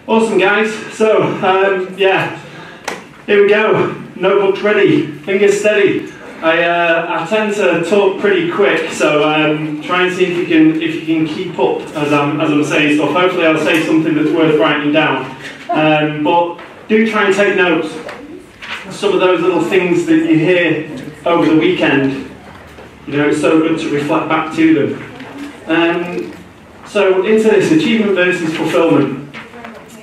Awesome, guys. So, yeah, here we go. Notebooks ready, fingers steady. I tend to talk pretty quick, so try and see if you can keep up as I'm saying stuff. Hopefully, I'll say something that's worth writing down. But do try and take notes. Some of those little things that you hear over the weekend, you know, it's so good to reflect back to them. So into this, achievement versus fulfillment.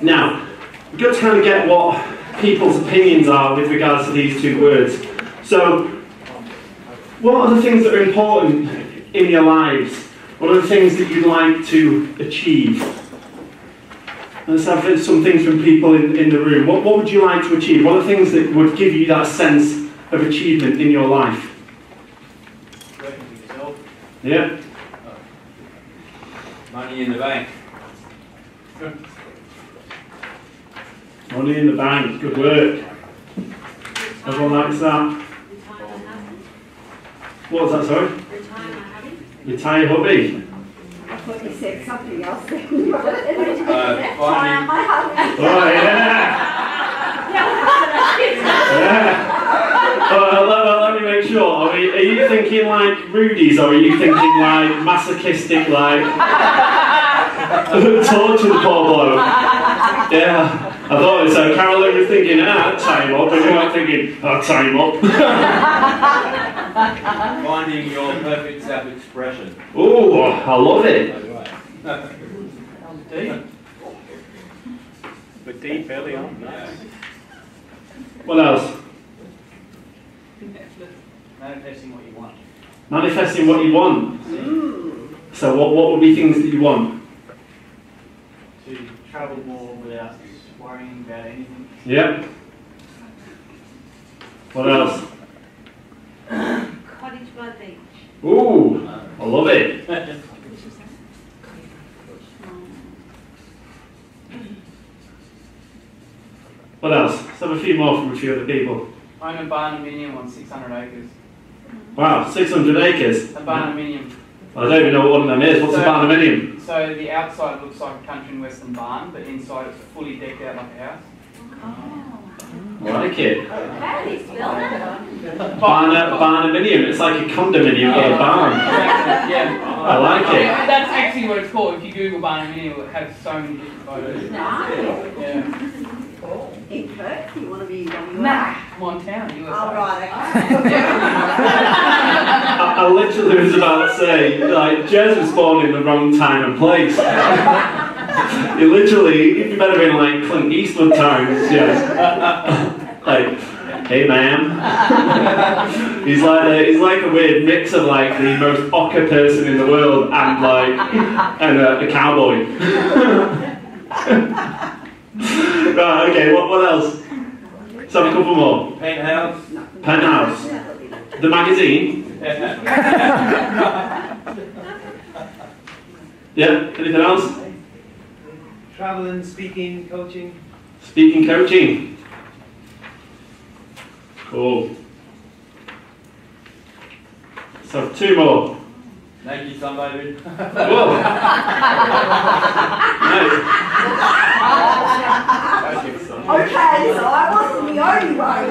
Now, we've got to kind of get what people's opinions are with regards to these two words. So, what are the things that are important in your lives? What are the things that you'd like to achieve? Let's have some things from people in the room. What would you like to achieve? What are the things that would give you that sense of achievement in your life? Working for yourself. Yeah. Money in the bank. Money in the bank, good work. Everyone likes that. What was that, sorry? Retire hubby. I thought you said something else then. Finding. Oh, yeah. Let me make sure. Are you thinking like Rudy's, or are you thinking like masochistic, like torture the poor bloke? Yeah. I thought so. Carolyn was thinking, tie him up, and you weren't thinking, tie him up. Finding your perfect self-expression. Oh, I love it. Deep. But deep early on. Nice. What else? Manifesting what you want. Manifesting what you want. So what would be things that you want? To travel more without worrying about anything. Yep. What else? Cottage by the beach. Ooh, I love it. What else? Let's have a few more from a few other people. Own a barnuminium on 600 acres. Wow, 600 acres. A barnuminium. I don't even know what one of them is. What's a barnuminium? So the outside looks like a country and western barn, but inside it's fully decked out like a house. I like it. How do you spell that? Barnuminium. It's like a condominium or a barn. Yeah. I like it. That's actually what it's called. If you Google barnuminium, it has so many different photos. Nice. Yeah. In Perth, you want to be Montana, USA. Oh, right, I literally was about to say, like, Jez was born in the wrong time and place. You'd be better in like Clint Eastwood times, Jez. Like, hey ma'am. He's like a weird mix of like the most ochre person in the world and a cowboy. Right, okay, what else? Let's have a couple more. Penthouse. Penthouse. The magazine. Yeah, anything else? Traveling, speaking, coaching. Speaking, coaching. Cool. So, two more. Nike sunbathing. Whoa. Nice. Okay, so I wasn't the only one.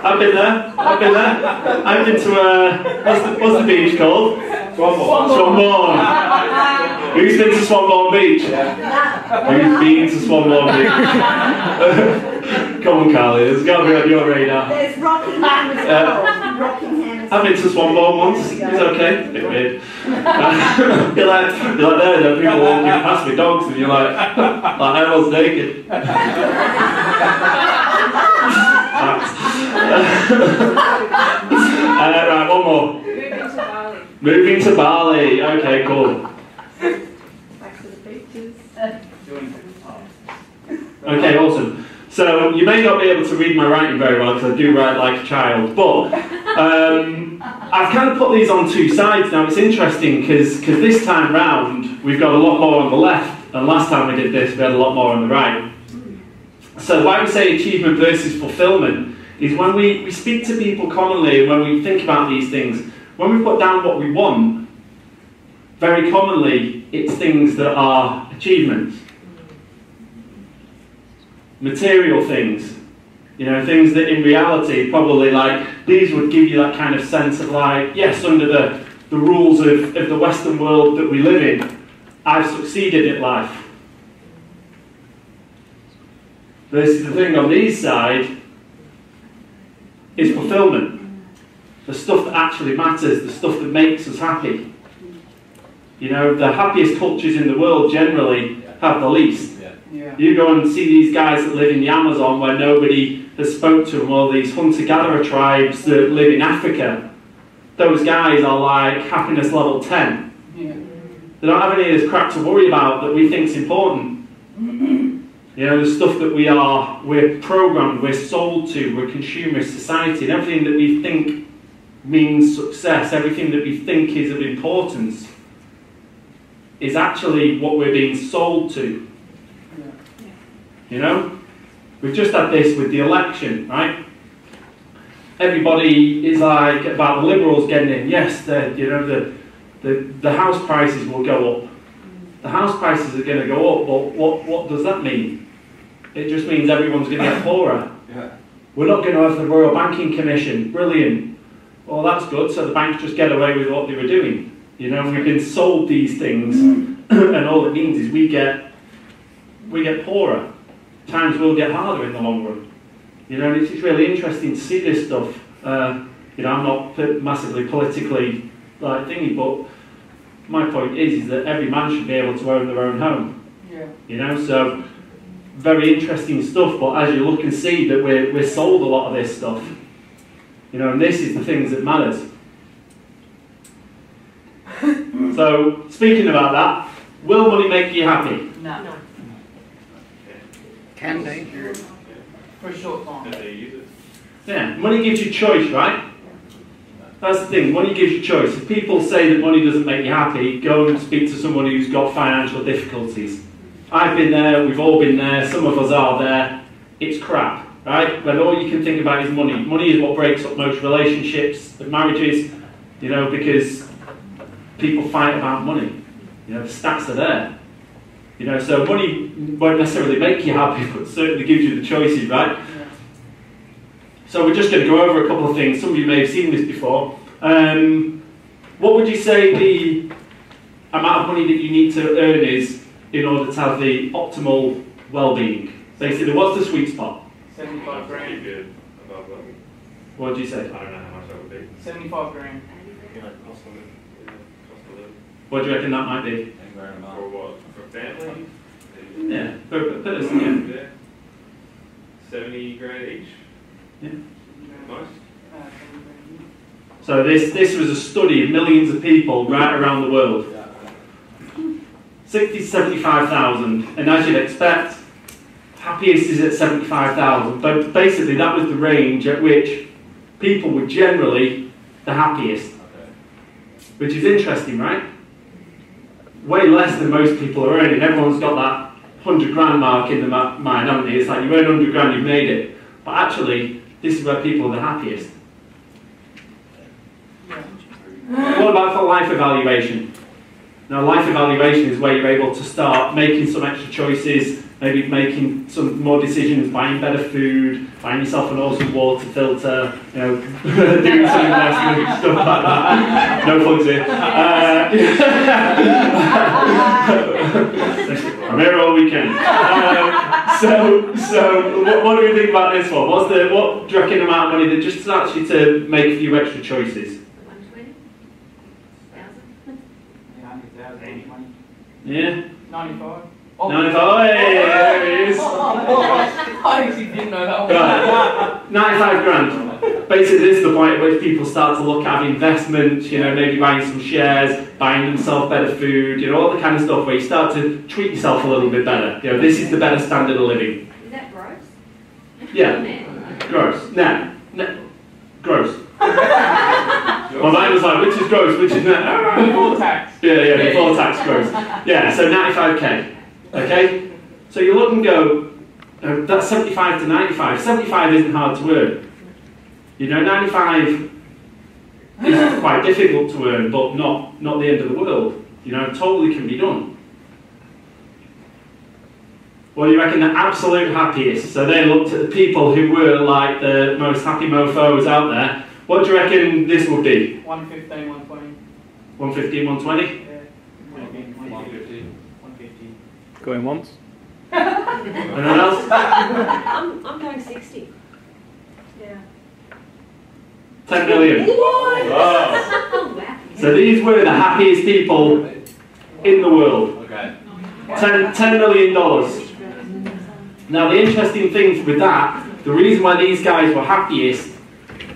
I've been there. I've been to what's the beach called? Swanbourne. Who's been to Swanbourne Beach? Who's been to Swanbourne Beach? Come on, Carly, it's got to be on your radar. There's Rockingham as well. Rockingham as I've been to Swanbourne once. It's okay. A bit weird. you're like there, people walking past me, dogs, and you're like everyone's naked. Right, one more. Moving to Bali. Okay, cool. back to the beaches. Okay, awesome. So you may not be able to read my writing very well because I do write like a child, but I've kind of put these on two sides now. It's interesting because this time round we've got a lot more on the left, and last time we did this we had a lot more on the right. So why we say achievement versus fulfillment is when we speak to people commonly, when we think about these things, when we put down what we want, very commonly it's things that are achievements. material things. You know, things that in reality probably like these would give you that kind of sense of like, yes, under the rules of the Western world that we live in, I've succeeded at life. This is the thing on these side is fulfillment. The stuff that actually matters, the stuff that makes us happy. You know, the happiest cultures in the world generally have the least. Yeah. You go and see these guys that live in the Amazon where nobody has spoke to them, or these hunter-gatherer tribes that live in Africa. Those guys are like happiness level 10. Yeah. They don't have any of this crap to worry about that we think is important. You know, the stuff that we're programmed, we're sold to, we're consumerist society, and everything that we think means success, everything that we think is of importance, is actually what we're being sold to. You know? We've just had this with the election, right? Everybody is like about the Liberals getting in. Yes, the house prices will go up. The house prices are going to go up, but what does that mean? It just means everyone's going to get poorer. Yeah. We're not going to have the Royal Banking Commission. Brilliant. Well, that's good. So the banks just get away with what they were doing. You know, we've been sold these things, and all it means is we get poorer. Times will get harder in the long run. You know, and it's really interesting to see this stuff. You know, I'm not massively politically like thingy, but my point is that every man should be able to own their own home. Yeah. You know, so very interesting stuff. But as you look and see that we're sold a lot of this stuff. You know, and this is the things that matters. So speaking about that, will money make you happy? No. Can be. For a short time. Yeah, money gives you choice, right? That's the thing, money gives you choice. If people say that money doesn't make you happy, go and speak to someone who's got financial difficulties. I've been there, we've all been there, some of us are there. It's crap, right? When all you can think about is money. Money is what breaks up most relationships and marriages, you know, because people fight about money. You know, the stats are there. You know, so money won't necessarily make you happy, but certainly gives you the choices, right? Yeah. So we're just going to go over a couple of things. Some of you may have seen this before. What would you say the amount of money that you need to earn is in order to have the optimal well-being? Basically, what's the sweet spot? 75 grand. Good above that. What do you say? I don't know how much that would be. 75 grand. Cost of living. Cost of living. What do you reckon that might be? 10 grand a month. For what? For family? Yeah, per person, yeah. Yeah. 70 grand each. Yeah. Nice. So this was a study of millions of people right around the world. 60 to 75,000, and as you'd expect, happiest is at 75,000. But basically, that was the range at which people were generally the happiest, which is interesting, right? Way less than most people are earning. Everyone's got that 100 grand mark in the mind, haven't they? It's like you earn 100 grand, you've made it. But actually, this is where people are the happiest. What about for life evaluation? Now, life evaluation is where you're able to start making some extra choices, maybe making some more decisions, buying better food, buying yourself an awesome water filter, you know, doing some investment, stuff like that. No plugs here. I'm here all weekend. So what do we think about this one? What do you reckon the amount of money that just starts you to make a few extra choices? 120,000. Yeah? 95. 95, hey, there it is. I actually didn't know that one. Right. 95 grand. Basically, this is the point at which people start to look at investment, you know, maybe buying some shares, buying themselves better food, you know, all the kind of stuff where you start to treat yourself a little bit better. You know, this is the better standard of living. Is that gross? Yeah. Gross. Net. Gross. My mind was like, which is gross, which is net? Before tax. Yeah, before tax gross. Yeah, so 95k. Okay? So you look and go, that's 75 to 95. 75 isn't hard to earn. You know, 95 is quite difficult to earn, but not the end of the world. You know, totally can be done. What do you reckon the absolute happiest? So they looked at the people who were like the most happy mofos out there. What do you reckon this would be? 115, 120. 115, 120? Yeah. 150. 150. Going once? Anyone else? I'm going 60. Yeah. 10 million. Oh, wow. So these were the happiest people in the world. Okay. $10 million. Now the interesting thing with that, the reason why these guys were happiest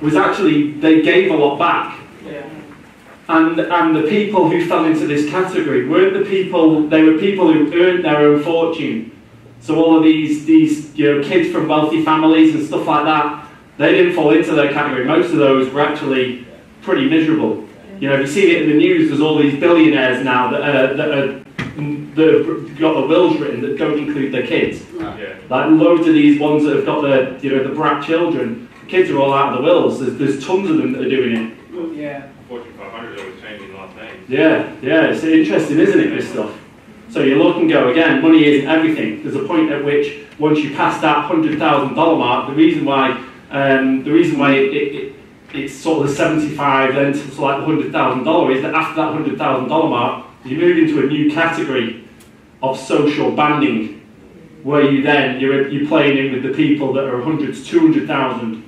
was actually they gave a lot back. Yeah. And the people who fell into this category weren't the people, they were people who earned their own fortune. So all of these kids from wealthy families and stuff like that, they didn't fall into their category. Most of those were actually pretty miserable. You know, if you see it in the news, there's all these billionaires now that have got the wills written that don't include their kids. Yeah. Like loads of these ones that have got the brat children, the kids are all out of the wills. There's tons of them that are doing it. Yeah. Fortune 500 always changing last names. Yeah, it's interesting, isn't it, this stuff? So you look and go, again, money isn't everything. There's a point at which, once you pass that $100,000 mark, the reason why it's sort of the 75 then to like the $100,000 is that after that $100,000 mark, you move into a new category of social banding, where you're playing in with the people that are 100 to 200,000.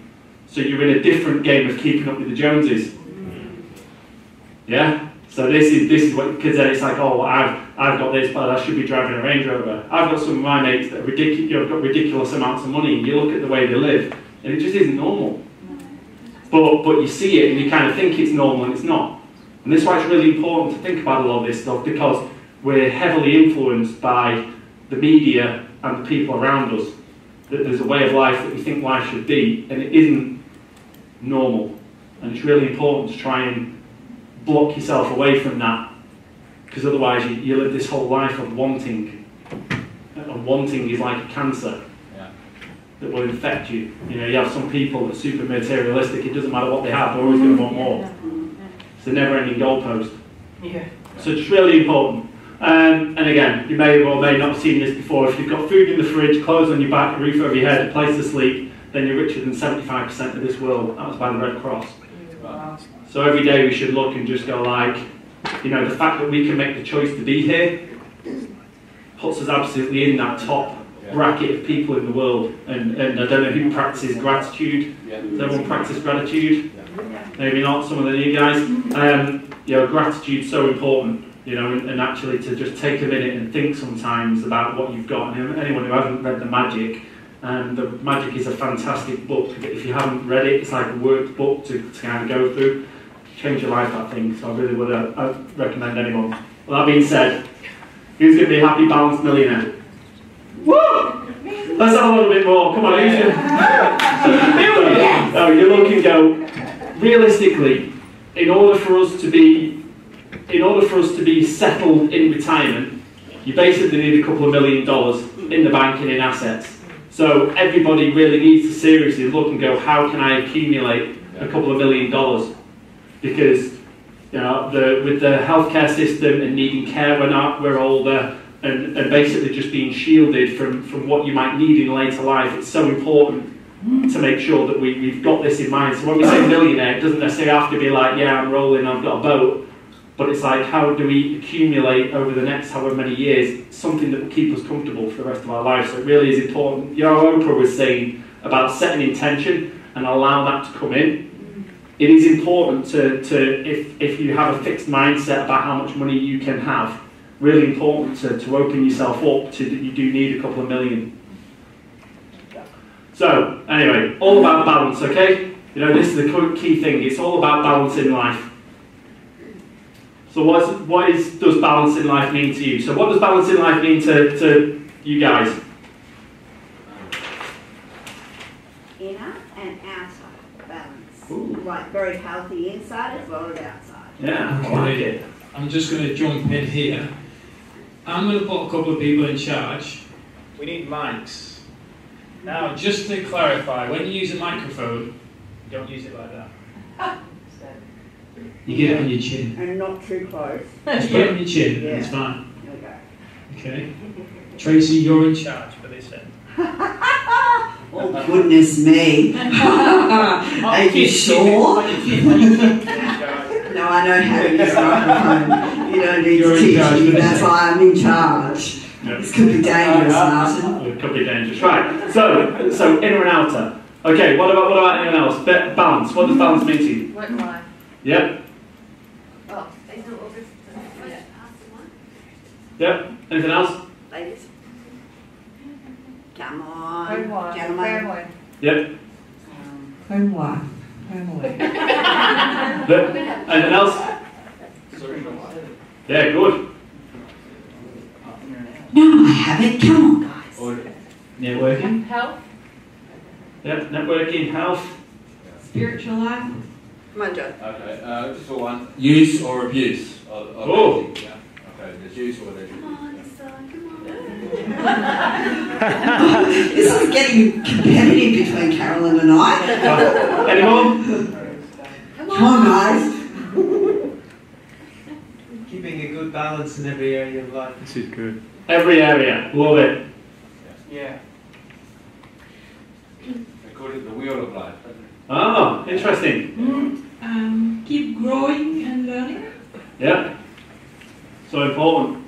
So you're in a different game of keeping up with the Joneses. Yeah. So this is what, because then it's like, oh, I've got this, but I should be driving a Range Rover. I've got some of my mates that are got ridiculous amounts of money, and you look at the way they live, and it just isn't normal. But you see it, and you kind of think it's normal, and it's not. And this is why it's really important to think about a lot of this stuff, because we're heavily influenced by the media and the people around us. That there's a way of life that we think life should be, and it isn't normal. And it's really important to try and block yourself away from that, because otherwise you live this whole life of wanting. And wanting is like a cancer that will infect you. You know, you have some people that are super materialistic, it doesn't matter what they have, they're always going to want more. It's a never-ending goalpost. Yeah. So it's really important. And again, you may or may not have seen this before. If you've got food in the fridge, clothes on your back, a roof over your head, a place to sleep, then you're richer than 75% of this world. That was by the Red Cross. Wow. So every day we should look and just go like, you know, the fact that we can make the choice to be here puts us absolutely in that top bracket of people in the world. And I don't know who practices gratitude. Does everyone practice gratitude? Maybe not, some of the new guys. You know, gratitude's so important, you know, and actually to just take a minute and think sometimes about what you've got. And anyone who hasn't read The Magic, The Magic is a fantastic book. If you haven't read it, it's like a workbook to kind of go through. Change your life, that thing. So I really would I'd recommend anyone. Well, that being said, who's going to be a happy, balanced millionaire? Woo! Let's have a little bit more. Come on, who's going to... Oh, you look and go, realistically, in order for us to be settled in retirement, you basically need a couple of $1 million in the bank and in assets. So everybody really needs to seriously look and go, how can I accumulate a couple of $1 million? Because, you know, with the healthcare system and needing care when we're older, and basically just being shielded from what you might need in later life, it's so important to make sure that we've got this in mind. So when we say millionaire, it doesn't necessarily have to be like, yeah, I'm rolling, I've got a boat. But it's like, how do we accumulate over the next however many years something that will keep us comfortable for the rest of our lives? So it really is important. You know, Oprah was saying about setting intention and allow that to come in. It is important to if you have a fixed mindset about how much money you can have, really important to open yourself up to that you do need a couple of million. So, anyway, all about balance, okay? You know, this is the key thing. It's all about balance in life. So does balance in life mean to you? So what does balance in life mean to you guys? Inner and outer balance. Ooh. Like very healthy inside as well as outside. Yeah, I like it. I'm just going to jump in here. I'm going to put a couple of people in charge. We need mics. Now, just to clarify, when you use a microphone, you don't use it like that. You get it on your chin. And not too close. Just put it on your chin, Yeah. and it's fine. Okay. Okay? Tracy, you're in charge for this end. Oh, goodness me. Are you sure? No, I know how to use a microphone. You don't need to teach me. That's why I'm in charge. Yep. This could be dangerous, Martin. It could be dangerous. Right. So inner and outer. Okay. What about anyone else? Balance. What does balance mean to you? Work life. Yep. Oh, there's no obvious. Yep. Anything else? Ladies. Come on. Home life. Gentlemen. Family. Yep. Home life. Family. Yep. Anything else? Yeah. Good. No, I haven't. Come on, guys. Networking. Health. Yep. Networking. Health. Spiritual life. Come on, Joe. Okay, just for one. Use or abuse of Oh. anything, yeah. Okay, there's use or there's abuse. This is getting competitive between Carolyn and I. Any more? Come on, guys. Keeping a good balance in every area of life. This is good. Every area. Love it. Yeah. According to the wheel of life. Oh, interesting. Keep growing and learning. Yeah. So important.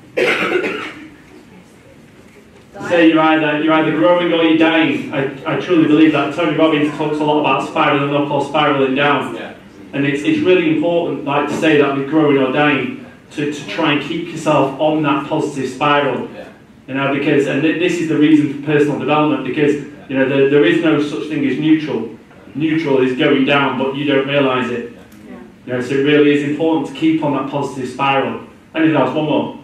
Say you're either growing or you're dying. I truly believe that. Tony Robbins talks a lot about spiraling up or spiraling down. Yeah. And it's really important, like to say that with growing or dying, to try and keep yourself on that positive spiral. Yeah. You know, because, and this is the reason for personal development, because, you know, there is no such thing as neutral. Neutral is going down, but you don't realise it. Yeah. You know, so it really is important to keep on that positive spiral. Anything else? One more.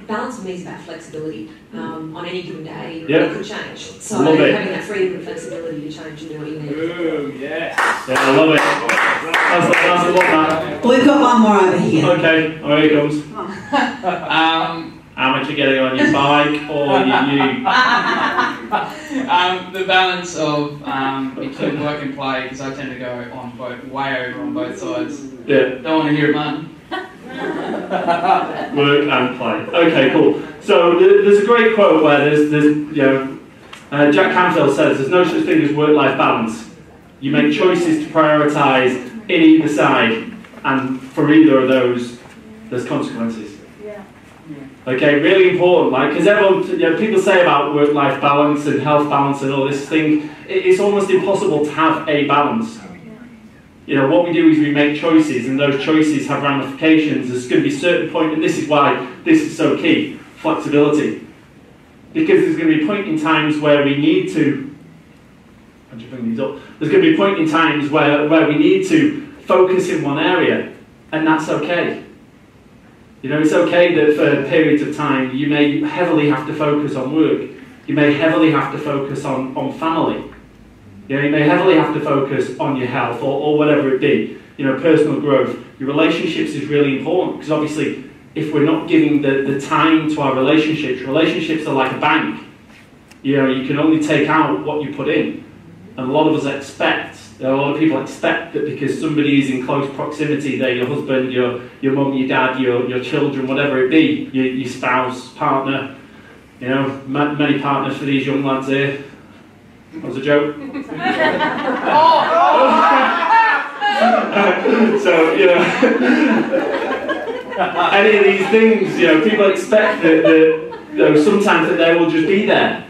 Balance for me is about flexibility. On any given day, Yep. it could change. So Love it. having that freedom and flexibility to change and do what you need. Ooh, yes. Yeah, I love it. That's a lot, man. We've got one more over here. Okay, here it comes. How much are you getting on your bike or you? The balance of between work and play, because I tend to go on way over on both sides. Yeah. Don't want to hear it, man. Work and play. Okay, cool. So there's a great quote where there's Jack Canfield says, "There's no such thing as work-life balance. You make choices to prioritise in either side, and for either of those, there's consequences." Yeah. Okay, really important, like, because everyone, people say about work-life balance and health balance and all this thing. It's almost impossible to have a balance. You know, what we do is we make choices, and those choices have ramifications. There's going to be a certain point, and this is why this is so key, flexibility. Because there's going to be a point in times where we need to, I'll just bring these up, there's going to be a point in times where we need to focus in one area, and that's okay. You know, it's okay that for periods of time you may heavily have to focus on work, you may heavily have to focus on family. You know, you may heavily have to focus on your health or whatever it be. You know, personal growth. Your relationships is really important because obviously if we're not giving the time to our relationships are like a bank. You know, you can only take out what you put in. And a lot of us expect, a lot of people expect that because somebody is in close proximity, they're your husband, your mum, your dad, your children, whatever it be, your spouse, partner, you know, many partners for these young lads here. That was a joke. So, you know, any of these things, you know, people expect that you know, sometimes that they will just be there.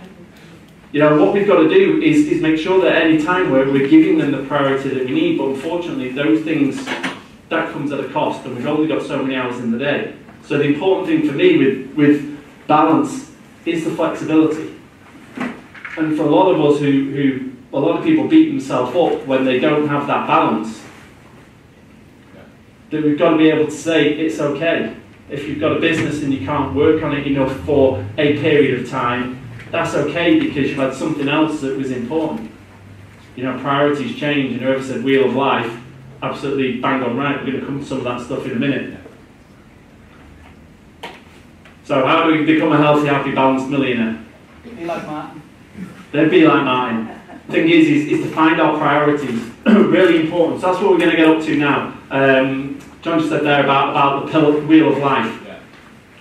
You know, what we've got to do is make sure that at any time we're giving them the priority that we need, but unfortunately those things, that comes at a cost, and we've only got so many hours in the day. So the important thing for me with balance is the flexibility. And for a lot of us a lot of people beat themselves up when they don't have that balance. That we've got to be able to say, it's okay. If you've got a business and you can't work on it enough for a period of time, that's okay because you've had something else that was important. You know, priorities change, and whoever said wheel of life, absolutely bang on right. We're going to come to some of that stuff in a minute. So how do we become a healthy, happy, balanced millionaire? Be like Martin. Then be like Martin. The thing is to find our priorities. Really important. So that's what we're going to get up to now. John just said there about the wheel of life. Yeah.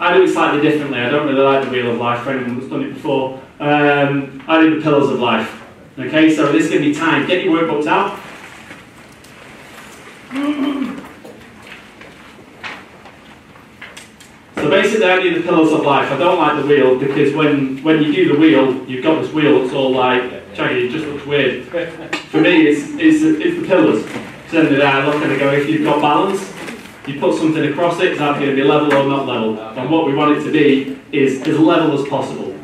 I do it slightly differently. I don't really like the wheel of life for anyone that's done it before. I do the pillars of life. Okay, so this is going to be time. Get your workbooks out. So basically I do the pillars of life. I don't like the wheel because when you do the wheel, you've got this wheel that's all like jaggy, it just looks weird. For me, it's the pillars. Because then I look and I go, if you've got balance, you put something across it, is that going to be level or not level? And what we want it to be is as level as possible.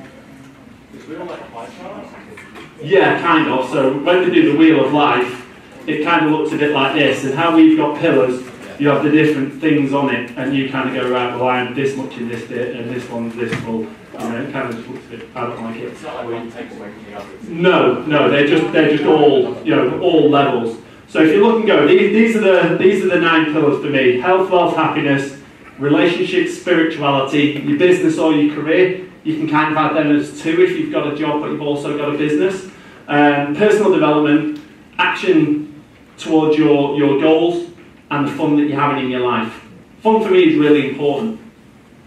Yeah, kind of. So when we do the wheel of life, it kind of looks a bit like this. And how we've got pillars, you have the different things on it, and you kind of go, right, well, I'm this much in this bit, and this one's this full. It kind of just looks a bit, I don't like it. It's not like we don't take away from the others. No, they're just all, all levels. So if you look and go, these are the 9 pillars for me: health, wealth, happiness, relationships, spirituality, your business or your career. You can kind of add them as 2 if you've got a job but you've also got a business. Personal development, action towards your goals, and the fun that you're having in your life. Fun for me is really important,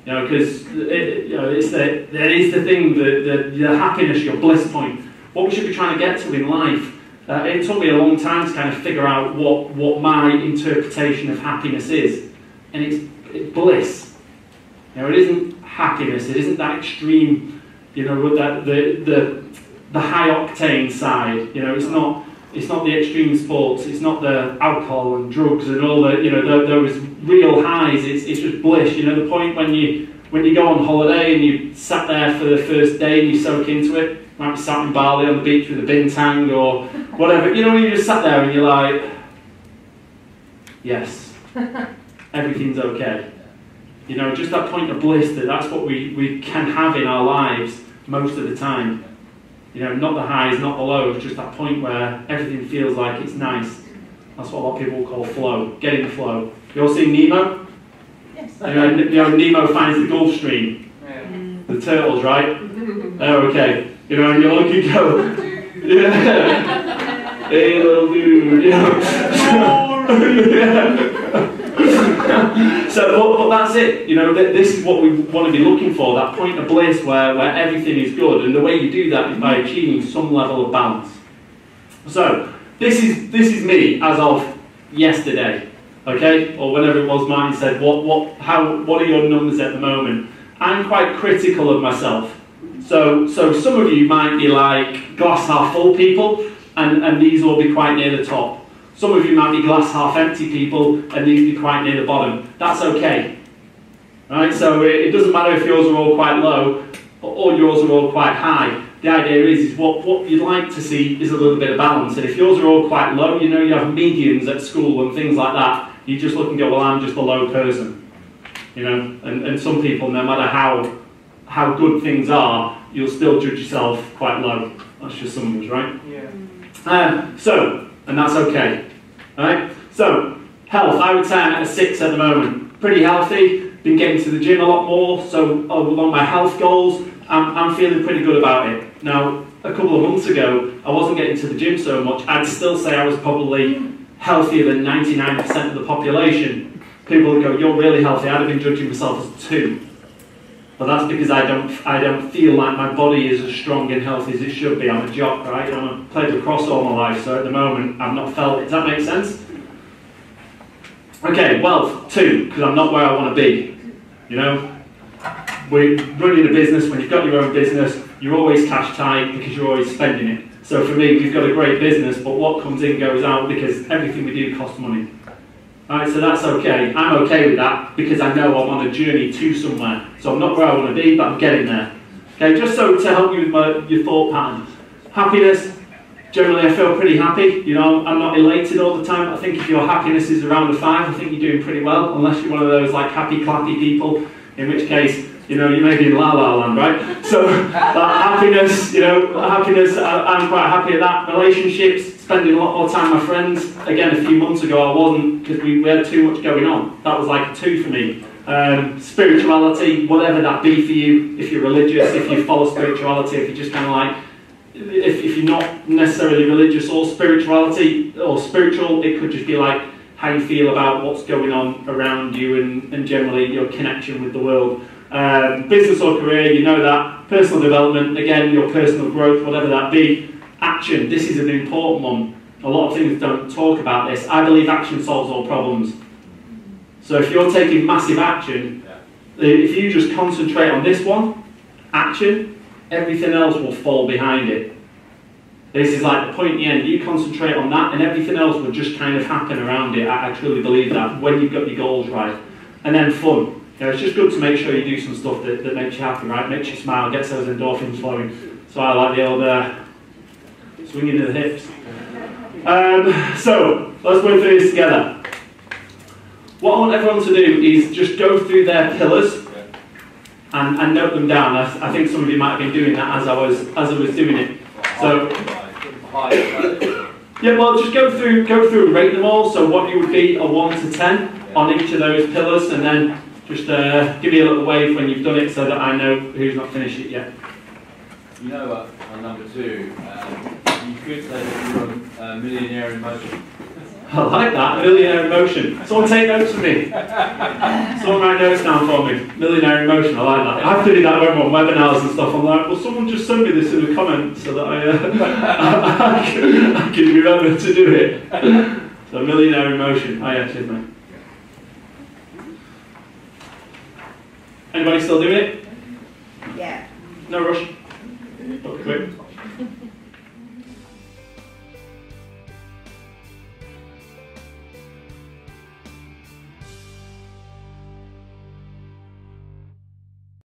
because it's the thing, the happiness, your bliss point, what we should be trying to get to in life. It took me a long time to kind of figure out what my interpretation of happiness is, and it's bliss. It isn't happiness. It isn't that extreme, that the high octane side. It's not the extreme sports. It's not the alcohol and drugs and all the those real highs. It's just bliss. The point when you go on holiday and you sat there for the first day and you soak into it. You might be sat in Bali on the beach with a bintang or whatever. When you just sat there and you're like, yes, everything's okay. Just that point of bliss, that's what we can have in our lives most of the time. Not the highs, not the lows, just that point where everything feels like it's nice. That's what a lot of people call flow, getting the flow. You all seen Nemo? Yes. Nemo finds the Gulf Stream. Yeah. The turtles, right? Oh, okay. And you look and go, yeah. Hey, little dude, So, but that's it. This is what we want to be looking for, that point of bliss where everything is good, and the way you do that is by achieving some level of balance. So, this is me as of yesterday, okay, or whenever it was Martin said, what are your numbers at the moment? I'm quite critical of myself. So some of you might be like glass half full people, and these will be quite near the top. Some of you might be glass half empty people, and these be quite near the bottom. That's okay. Right? So it doesn't matter if yours are all quite low, or yours are all quite high. The idea is what you'd like to see is a little bit of balance. And if yours are all quite low, you have medians at school and things like that, you just look and go, well, I'm just a low person. And some people, no matter how good things are, you'll still judge yourself quite low. That's just some of us, right? Yeah. And that's okay. Alright? So, health, I would say I'm at a 6 at the moment. Pretty healthy, been getting to the gym a lot more, so along my health goals, I'm feeling pretty good about it. Now, a couple of months ago, I wasn't getting to the gym so much. I'd still say I was probably healthier than 99% of the population. People would go, you're really healthy. I'd have been judging myself as 2. But that's because I don't feel like my body is as strong and healthy as it should be. I'm a jock, right? I've played lacrosse all my life, so at the moment I've not felt it. Does that make sense? Okay, wealth, 2, because I'm not where I want to be. We're running a business. When you've got your own business, you're always cash tight because you're always spending it. So for me, we've got a great business, but what comes in goes out because everything we do costs money. Alright, so that's okay. I'm okay with that because I know I'm on a journey to somewhere. So I'm not where I want to be, but I'm getting there. Okay, just so to help you with your thought pattern. Happiness, generally I feel pretty happy. I'm not elated all the time. I think if your happiness is around a 5, I think you're doing pretty well, unless you're one of those like happy clappy people, in which case, you may be in la la land, right? So happiness, I'm quite happy at that. Relationships, spending a lot more time with my friends. Again, a few months ago I wasn't, because we had too much going on. That was like a 2 for me. Spirituality, whatever that be for you, if you're religious, if you follow spirituality, if you're just kind of like, if you're not necessarily religious or spirituality, or spiritual, it could just be like how you feel about what's going on around you and generally your connection with the world. Business or career, you know that. Personal development, again, your personal growth, whatever that be. Action, this is an important one. A lot of things don't talk about this. I believe action solves all problems. So if you're taking massive action, if you just concentrate on this one, action, everything else will fall behind it. This is like the point at the end. You concentrate on that and everything else will just kind of happen around it. I truly believe that when you've got your goals right. And then fun. You know, it's just good to make sure you do some stuff that makes you happy, right? Makes you smile, gets those endorphins flowing. So I like the old swinging of the hips. So, let's go through this together. What I want everyone to do is just go through their pillars and note them down. I think some of you might have been doing that as I was doing it. So, yeah, well, just go through and rate them all. So, what you would be a 1 to 10 on each of those pillars, and then just give me a little wave when you've done it, so that I know who's not finished it yet. You know what? On number 2, you could say that you're a millionaire in motion. I like that, millionaire in motion. Someone take notes for me. Someone write notes down for me. Millionaire in motion, I like that. I have to do that when I'm on webinars and stuff. I'm like, well, someone just send me this in the comments so that I can remember to do it. So, millionaire in motion. Oh, yeah, cheers, mate. Anybody still doing it? Yeah. No rush. Not quick.